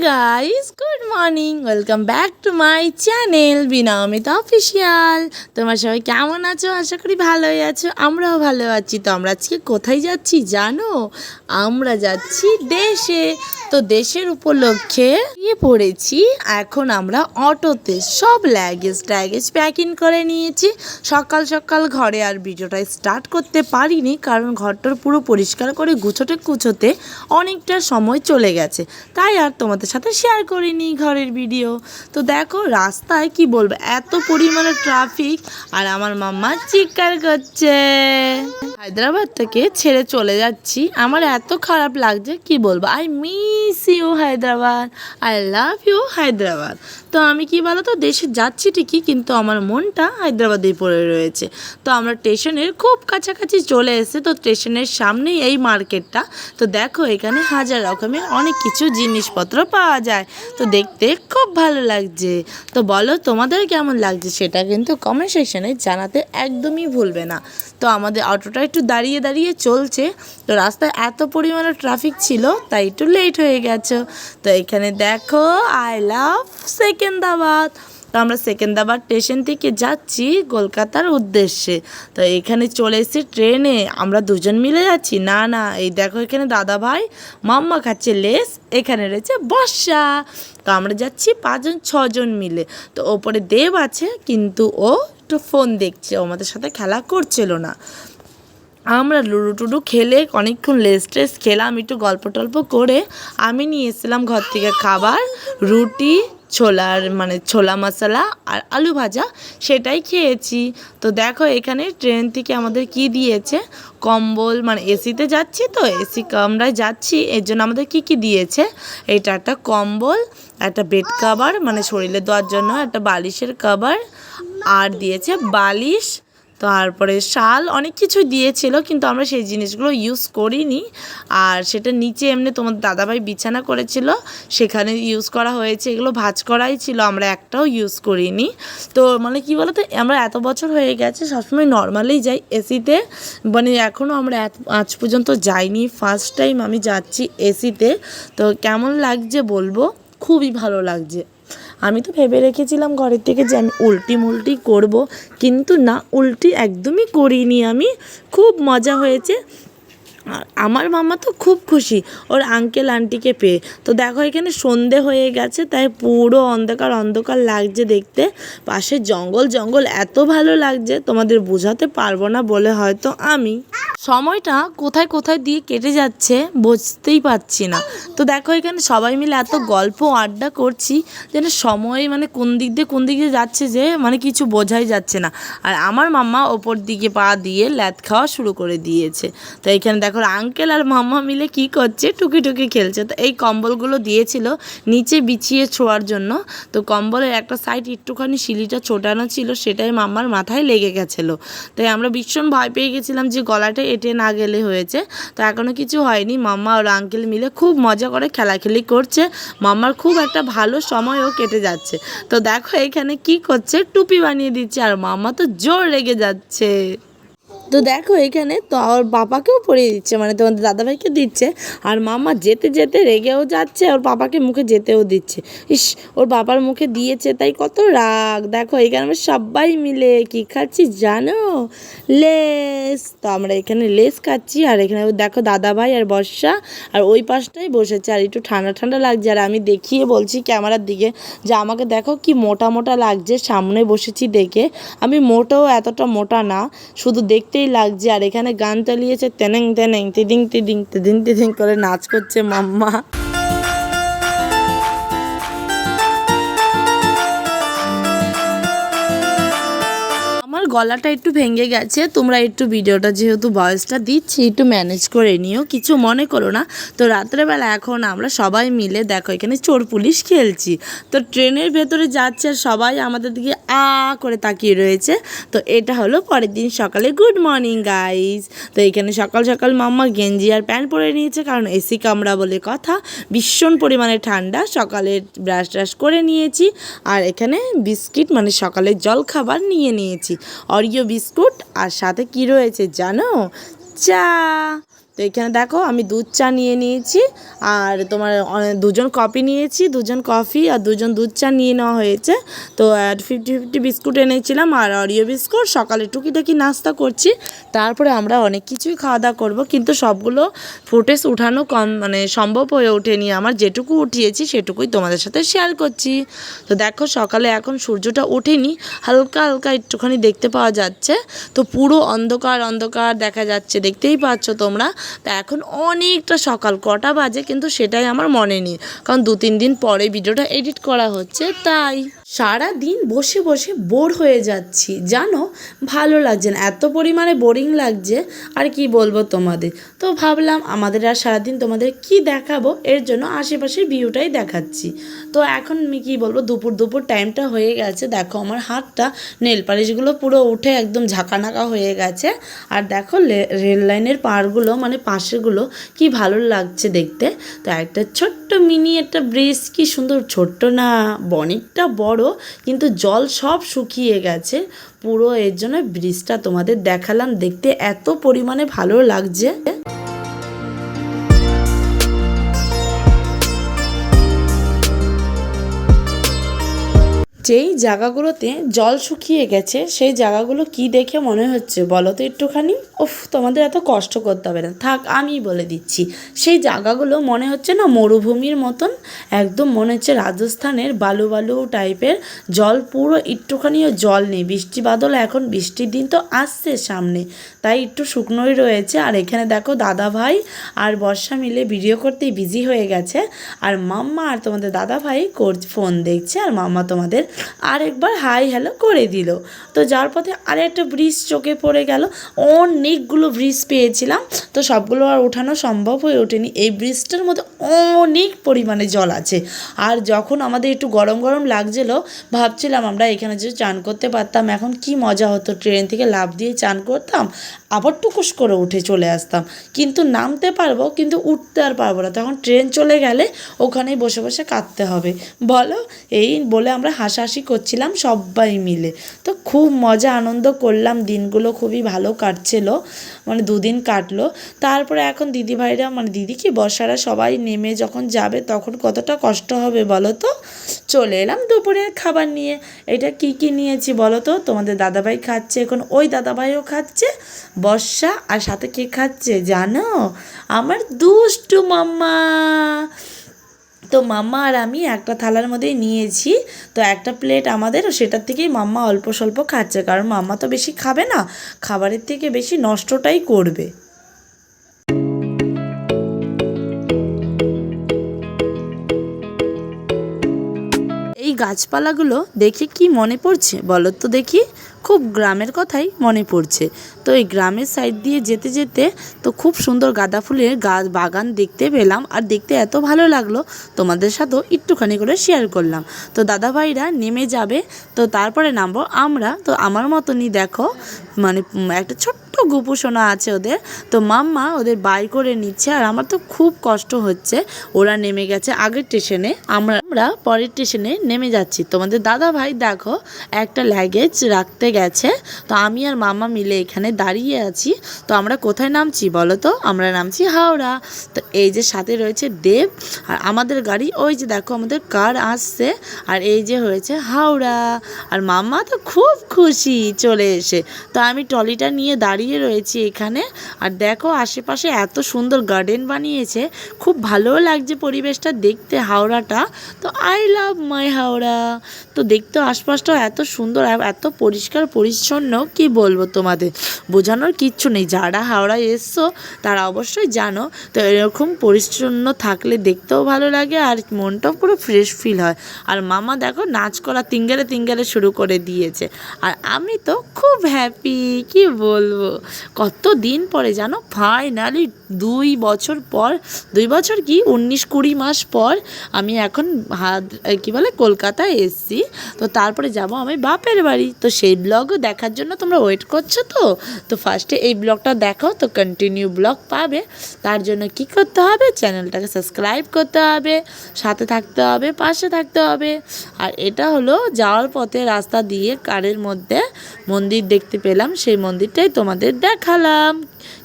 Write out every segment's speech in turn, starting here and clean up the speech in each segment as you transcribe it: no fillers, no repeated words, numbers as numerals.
Guys, good morning. Welcome back to my channel Binamita official. তোমরা সবাই কেমন আছো? আশা করি ভালোই আছো, আমরাও ভালো আছি। তো আমরা আজকে কোথায় যাচ্ছি জানো? আমরা যাচ্ছি দেশে। তো দেশের উপলক্ষে গিয়ে পড়েছি। এখন আমরা অটোতে সব লাগেজ প্যাকিং করে নিয়েছি। সকাল সকাল ঘরে আর ভিডিওটা স্টার্ট করতে পারিনি, কারণ ঘরটার পুরো পরিষ্কার করে গুছোতে অনেকটা সময় চলে গেছে, তাই আর তোমাদের সাথে শেয়ার করিনি ঘরের ভিডিও। তো দেখো রাস্তায় কি বলবো, এত পরিমাণে ট্রাফিক, আর আমার মাম্মা চিৎকার করছে। হায়দ্রাবাদ থেকে ছেড়ে চলে যাচ্ছি, আমার এত খারাপ লাগছে কি বলবো। I miss you Hyderabad, I love you Hyderabad. তো আমি কি বলো তো, দেশে যাচ্ছি ঠিকই, কিন্তু আমার মনটা হায়দ্রাবাদেই পড়ে রয়েছে। তো আমরা স্টেশনের খুব কাছাকাছি চলে এসেছি। তো স্টেশনের সামনেই এই মার্কেটটা। তো দেখো এখানে হাজার রকমের অনেক কিছু জিনিসপত্র পাওয়া যায়। তো দেখতে খুব ভালো লাগছে। তো বলো তোমাদের কেমন লাগছে, সেটা কিন্তু কমেন্ট সেকশনে জানাতে একদমই ভুলবে না। তো আমাদের অটোটা একটু দাঁড়িয়ে চলছে। তো রাস্তায় এত পরিমাণে ট্রাফিক ছিল, তাই একটু লেট হয়ে গেছে। তো এখানে দেখো আই লাভ সেকেন্দ্রাবাদ। তো আমরা সেকেন্দ্রাবাদ স্টেশন থেকে যাচ্ছি কলকাতার উদ্দেশ্যে। তো এখানে চলে এসেছি ট্রেনে। আমরা দুজন মিলে যাচ্ছি না, এই দেখো এখানে দাদা ভাই মাম্মা খাচ্ছে লেস, এখানে রয়েছে বর্ষা। তো আমরা যাচ্ছি 5-6 মিলে। তো ওপরে দেব আছে, কিন্তু ও একটু ফোন দেখছে, ও আমাদের সাথে খেলা করছিল না। আমরা লুডো টুডু খেলে অনেকক্ষণ টেস খেলাম, একটু গল্প টল্প করে আমি নিয়ে এসেছিলাম ঘর থেকে খাবার, রুটি, ছোলা মশলা আর আলু ভাজা, সেটাই খেয়েছি। তো দেখো এখানে ট্রেন থেকে আমাদের কি দিয়েছে, কম্বল, এসিতে যাচ্ছি তো এসি কামরায় যাচ্ছি, এর জন্য আমাদের কি দিয়েছে, এটা একটা কম্বল, একটা বেড কাভার শরীরে দেওয়ার জন্য, একটা বালিশের কাভার, আর দিয়েছে বালিশ, তারপরে শাল, অনেক কিছু দিয়েছিল, কিন্তু আমরা সেই জিনিসগুলো ইউজ করিনি। আর সেটা নিচে এমনি তোমার দাদাভাই বিছানা করেছিল, সেখানে ইউজ করা হয়েছে। এগুলো ভাঁজ করাই ছিল, আমরা একটাও ইউজ করিনি। তো কি বলতো, আমরা এত বছর হয়ে গেছে সবসময় নর্মালেই যাই, এসিতে এখনও আমরা আজ পর্যন্ত যাইনি, ফার্স্ট টাইম আমি যাচ্ছি এসিতে। তো কেমন লাগছে বলবো, খুবই ভালো লাগছে। আমি তো ভেবে রেখেছিলাম ঘরের থেকে যে আমি উল্টি করব, কিন্তু না, উল্টি একদমই করিনি আমি। খুব মজা হয়েছে। আর আমার মামা তো খুব খুশি ওর আঙ্কেল আন্টিকে পেয়ে। তো দেখো এখানে সন্ধে হয়ে গেছে, তাই পুরো অন্ধকার লাগছে দেখতে। পাশে জঙ্গল এত ভালো লাগছে, তোমাদের বোঝাতে পারবো না বলে হয়তো আমি। সময়টা কোথায় দিয়ে কেটে যাচ্ছে বুঝতেই পারছি না। তো দেখো এখানে সবাই মিলে এত গল্প আড্ডা করছি, যেন সময় কোন দিক দিয়ে যাচ্ছে যে কিছু বোঝাই যাচ্ছে না। আর আমার মাম্মা ওপর দিকে পা দিয়ে ল্যাদ খাওয়া শুরু করে দিয়েছে। তো এখানে দেখো আঙ্কেল আর মাম্মা মিলে কি করছে, টুকি খেলছে। তো এই কম্বলগুলো দিয়েছিল নিচে বিছিয়ে ছোঁয়ার জন্য। তো কম্বলের একটা সাইড একটুখানি শিলিটা ছোটানো ছিল, সেটাই মাম্মার মাথায় লেগে গেছিলো। তাই আমরা ভীষণ ভয় পেয়ে গেছিলাম যে গলাটা এঁটে না গেলে হয়েছে। তো এখনও কিছু হয়নি। মাম্মা আর আঙ্কেল মিলে খুব মজা করে খেলাখেলি করছে। মাম্মার খুব একটা ভালো সময়ও কেটে যাচ্ছে। তো দেখো এখানে কি করছে, টুপি বানিয়ে দিচ্ছে, আর মাম্মা তো জোর রেগে যাচ্ছে। তো দেখো এখানে তো ওর বাবাকেও পরিয়ে দিচ্ছে, তোমাদের দাদাভাইকে দিচ্ছে। আর মামা যেতে রেগেও যাচ্ছে, ওর বাবাকে মুখে যেতেও দিচ্ছে। ইস, ওর বাবার মুখে দিয়েছে তাই কত রাগ। দেখো এখানে আমরা সবাই মিলে কি খাচ্ছি জানো, লেস। তো আমরা এখানে লেস খাচ্ছি, আর এখানে দেখো দাদাভাই আর বর্ষা আর ওই পাশটাই বসেছে, আর একটু ঠান্ডা লাগছে। আর আমি দেখিয়ে বলছি ক্যামেরার দিকে যে আমাকে দেখো কি মোটা লাগছে, সামনে বসেছি দেখে। আমি মোটেও এতটা মোটা না, শুধু দেখতেই লাগছে। আর এখানে গান চালিয়েছে, তেনেং তিদিং করে নাচ করছে মাম্মা। গলাটা একটু ভেঙে গেছে, তোমরা একটু ভিডিওটা যেহেতু ভয়েসটা দিচ্ছি একটু ম্যানেজ করে নিও, কিছু মনে করো না। তো রাত্রেবেলা এখন আমরা সবাই মিলে দেখো এখানে চোর পুলিশ খেলছি। তো ট্রেনের ভেতরে যাচ্ছে আর সবাই আমাদের দিকে করে তাকিয়ে রয়েছে। তো এটা হলো পরের দিন সকালে গুড মর্নিং গাইজ। তো এখানে সকাল মাম্মা গেঞ্জি আর প্যান্ট পরে নিয়েছে, কারণ এসি কামরা বলে কথা, ভীষণ পরিমাণে ঠান্ডা। সকালে ব্রাশ করে নিয়েছি, আর এখানে বিস্কিট সকালের জল খাবার নিয়ে নিয়েছি, অরিও বিস্কুট, আর সাথে কি রয়েছে জানো, চা। তো এখানে দেখো আমি দুধ চা নিয়ে নিয়েছি, আর তোমার দুজন কফি নিয়েছি, দুজন কফি আর দুজন দুধ চা নিয়ে নেওয়া হয়েছে। তো 50-50 বিস্কুট এনেছিলাম আর অরিও বিস্কুট। সকালে টুকিটাকি নাস্তা করছি, তারপরে আমরা অনেক কিছুই খাওয়া দাওয়া করবো, কিন্তু সবগুলো ফুটেজ উঠানো সম্ভব হয়ে ওঠেনি আমার। যেটুকু উঠিয়েছি সেটুকুই তোমাদের সাথে শেয়ার করছি। তো দেখো সকালে এখন সূর্যটা ওঠেনি, হালকা হালকা একটুখানি দেখতে পাওয়া যাচ্ছে। তো পুরো অন্ধকার অন্ধকার দেখা যাচ্ছে, দেখতেই পাচ্ছ তোমরা। তা এখন অনেকটা সকাল, কটা বাজে কিন্তু সেটাই আমার মনে নেই, কারণ 2-3 দিন পরে ভিডিওটা এডিট করা হচ্ছে। তাই সারা দিন বসে বসে বোর হয়ে যাচ্ছি জানো, ভালো লাগছে না, এত পরিমাণে বোরিং লাগছে আর কি বলবো তোমাদের। তো ভাবলাম আমাদের আর সারাদিন তোমাদের কি দেখাবো, এর জন্য আশেপাশের ভিউটাই দেখাচ্ছি। তো এখন আমি কী বলবো, দুপুর টাইমটা হয়ে গেছে। দেখো আমার হাতটা, নেল পালিশগুলো পুরো উঠে একদম ঝাঁকানাকা হয়ে গেছে। আর দেখো রেল লাইনের পাড়গুলো পাশেগুলো কি ভালো লাগছে দেখতে। তো একটা ছোট্ট মিনি একটা ব্রিজ, কি সুন্দর, ছোট্ট না অনেকটা বড়, কিন্তু জল সব শুকিয়ে গেছে পুরো। এর জন্য ব্রিজটা তোমাদের দেখালাম, দেখতে এত পরিমাণে ভালো লাগছে। যেই জায়গাগুলোতে জল শুকিয়ে গেছে সেই জায়গাগুলো কি দেখে মনে হচ্ছে বলো তো একটুখানি? তোমাদের এত কষ্ট করতে হবে না, থাক আমি বলে দিচ্ছি। সেই জায়গাগুলো মনে হচ্ছে না মরুভূমির মতন, একদম মনে হচ্ছে রাজস্থানের বালু বালু টাইপের জল, পুরো একটুখানিও জল নেই। বৃষ্টি বাদল, এখন বৃষ্টির দিন তো আসছে সামনে, তাই একটু শুকনোই রয়েছে। আর এখানে দেখো দাদা ভাই আর বর্ষা মিলে ভিডিও করতেই বিজি হয়ে গেছে, আর মাম্মা আর তোমাদের দাদা ভাই ফোন দেখছে, আর মাম্মা তোমাদের আরেকবার হাই হ্যালো করে দিল। তো যার পথে আরেকটা ব্রিজ চোখে পড়ে গেল। অনেকগুলো ব্রিজ পেয়েছিলাম, তো সবগুলো আর ওঠানো সম্ভব হয়ে ওঠেনি। এই ব্রিজটার মধ্যে অনেক পরিমাণে জল আছে। আর যখন আমাদের একটু গরম গরম লাগছিল, ভাবছিলাম আমরা এখানে যদি চান করতে পারতাম এখন কি মজা হতো, ট্রেন থেকে লাফ দিয়ে চান করতাম, আবার টুকুস করে উঠে চলে আসতাম। কিন্তু নামতে পারবো, কিন্তু উঠতে আর পারবো না, তখন ট্রেন চলে গেলে ওখানেই বসে বসে কাঁদতে হবে বলো। এই বলে আমরা হাসাহাসি করছিলাম সবাই মিলে। তো খুব মজা আনন্দ করলাম, দিনগুলো খুবই ভালো কাটছিল, 2 দিন কাটলো। তারপরে এখন দিদিভাইরা দিদি কি বর্ষারা সবাই নেমে যখন যাবে তখন কতটা কষ্ট হবে বলো তো। চলে এলাম দুপুরের খাবার নিয়ে। এটা কি নিয়েছি বলো তো? তোমাদের দাদাভাই খাচ্ছে, এখন ওই দাদাভাইও খাচ্ছে, বর্ষা, আর সাথে কে খাচ্ছে জানো? আমার দুষ্টু মাম্মা। তো মাম্মা আর আমি একটা থালার মধ্যেই নিয়েছি। তো একটা প্লেট আমাদের, সেটার থেকেই মাম্মা অল্প স্বল্প খাচ্ছে, কারণ মাম্মা তো বেশি খাবে না, খাবারের থেকে বেশি নষ্টটাই করবে। এই গাছপালাগুলো দেখে কি মনে পড়ছে বলো তো দেখি? খুব গ্রামের কথাই মনে পড়ছে। তো এই গ্রামের সাইড দিয়ে যেতে যেতে তো খুব সুন্দর গাঁদা ফুলের বাগান দেখতে পেলাম, আর দেখতে এত ভালো লাগলো, তোমাদের সাথেও একটুখানি করে শেয়ার করলাম। তো দাদাভাইরা নেমে যাবে, তো তারপরে নামবো আমরা। তো আমার মতনই দেখো একটা ছোট্ট গুপু সোনা আছে ওদের, তো মাম্মা ওদের বাই করে নিচ্ছে, আর আমার তো খুব কষ্ট হচ্ছে। ওরা নেমে গেছে আগের স্টেশনে, আমরা পরের স্টেশনে নেমে যাচ্ছি। তোমাদের দাদা ভাই দেখো একটা লাগেজ রাখতে গেছে, তো আমি আর মাম্মা মিলে এখানে দাঁড়িয়ে আছি। তো আমরা কোথায় নামছি বলো তো? আমরা নামছি হাওড়া। তো এই যে সাথে রয়েছে দেব, আর আমাদের গাড়ি ওই যে দেখো আমাদের কার আসছে, আর এই যে হয়েছে হাওড়া। আর মাম্মা তো খুব খুশি চলে এসে। তো আমি ট্রলিটা নিয়ে দাঁড়িয়ে রয়েছি এখানে, আর দেখো আশেপাশে এত সুন্দর গার্ডেন বানিয়েছে, খুব ভালো লাগছে পরিবেশটা দেখতে হাওড়াটা। তো আই লাভ মাই হাওড়া। তো দেখতে আশপাশটাও এত সুন্দর, এত পরিষ্কার পরিচ্ছন্ন, কি বলবো তোমাদের, বোঝানোর কিচ্ছু নেই। যারা হাওড়ায় এসছো তারা অবশ্যই জানো। তো এরকম পরিচ্ছন্ন থাকলে দেখতেও ভালো লাগে, আর মনটাও পুরো ফ্রেশ ফিল হয়। আর মামা দেখো নাচ করা তিঙ্গারে শুরু করে দিয়েছে, আর আমি তো খুব হ্যাপি, কি বলবো। কত দিন পরে জানো, ফাইনালি 2 বছর পর, 2 বছর কি 19-20 মাস পর আমি এখন কী বলে কলকাতায় এসেছি। তো তারপরে যাব আমি বাপের বাড়ি। তো সেই ব্লগও দেখার জন্য তোমরা ওয়েট করছো। তো ফার্স্টে এই ব্লগটা দেখো, তো কন্টিনিউ ব্লগ পাবে। তার জন্য কি করতে হবে, চ্যানেলটাকে সাবস্ক্রাইব করতে হবে, সাথে থাকতে হবে, পাশে থাকতে হবে। আর এটা হলো যাওয়ার পথে রাস্তা দিয়ে কারের মধ্যে মন্দির দেখতে পেলাম, সেই মন্দিরটাই তোমাদের দেখালাম।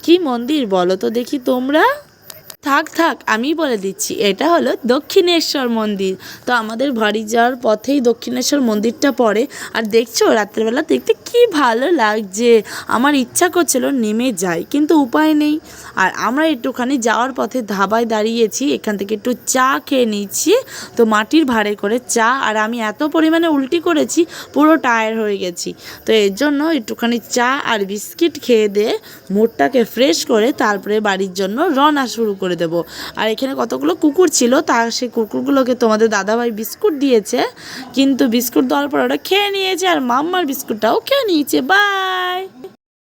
কি মন্দির বলো তো দেখি তোমরা? থাক আমি বলে দিচ্ছি, এটা হলো দক্ষিণেশ্বর মন্দির। তো আমাদের বাড়ি যাওয়ার পথেই দক্ষিণেশ্বর মন্দিরটা পড়ে। আর দেখছো রাত্রেবেলা দেখতে কি ভালো লাগছে। আমার ইচ্ছা করছিল নেমে যাই, কিন্তু উপায় নেই। আর আমরা একটুখানি যাওয়ার পথে ধাবায় দাঁড়িয়েছি, এখান থেকে একটু চা খেয়ে নিচ্ছি। তো মাটির ভাঁড়ে করে চা, আর আমি এত পরিমাণে উল্টি করেছি পুরো টায়ার হয়ে গেছি। তো এর জন্য একটুখানি চা আর বিস্কিট খেয়ে দিয়ে মুডটাকে ফ্রেশ করে তারপরে বাড়ির জন্য রওনা শুরু করে দেবো। আর এখানে কতগুলো কুকুর ছিল, তার সেই কুকুরগুলোকে তোমাদের দাদাভাই বিস্কুট দিয়েছে, কিন্তু বিস্কুট দেওয়ার পর ওরা খেয়ে নিয়েছে, আর মাম্মার বিস্কুটটাও খেয়ে নিয়েছে। বাই।